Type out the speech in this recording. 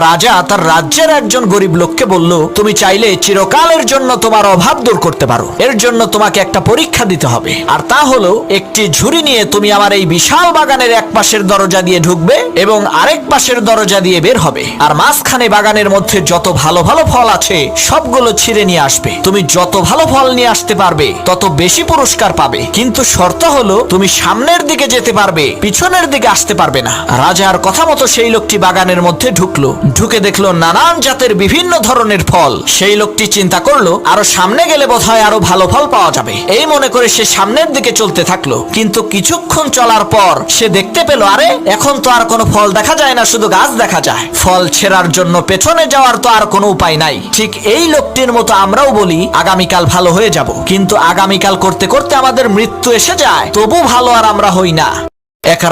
রাজা তার রাজ্যের একজন গরিব লোককে বলল, তুমি চাইলে চিরকালের জন্য তোমার অভাব দূর করতে পারো। এর জন্য তোমাকে একটা পরীক্ষা দিতে হবে, আর তা হলো একটি ঝুড়ি নিয়ে তুমি আমার এই বিশাল বাগানের এক পাশের দরজা দিয়ে ঢুকবে এবং আরেক পাশের দরজা দিয়ে বের হবে, আর মাঝখানে বাগানের মধ্যে যত ভালো ভালো ফল আছে সবগুলো ছিঁড়ে নিয়ে আসবে। তুমি যত ভালো ফল নিয়ে আসতে পারবে তত বেশি পুরস্কার পাবে, কিন্তু শর্ত হলো তুমি সামনের দিকে যেতে পারবে, পিছনের দিকে আসতে পারবে না। রাজার কথা মতো সেই লোকটি বাগানের মধ্যে ঢুকলো, ঢুকে দেখলো নানান জাতের বিভিন্ন ধরনের ফল। সেই লোকটি চিন্তা করলো আরো সামনে গেলে বোধহয় আরো ভালো ফল পাওয়া যাবে। এই মনে করে সে সামনের দিকে চলতে থাকলো, কিন্তু কিছুক্ষণ চলার পর সে দেখতে পেল, আরে এখন তো আর কোনো ফল দেখা যায় না, শুধু গাছ দেখা যায়। ফল ছেঁড়ার জন্য পেছনে যাওয়ার তো আর কোনো উপায় নাই। ঠিক এই লোকটির মতো আমরাও বলি আগামীকাল ভালো হয়ে যাব, কিন্তু আগামীকাল করতে করতে আমাদের মৃত্যু এসে যায়, তবু ভালো আর আমরা হই না। এক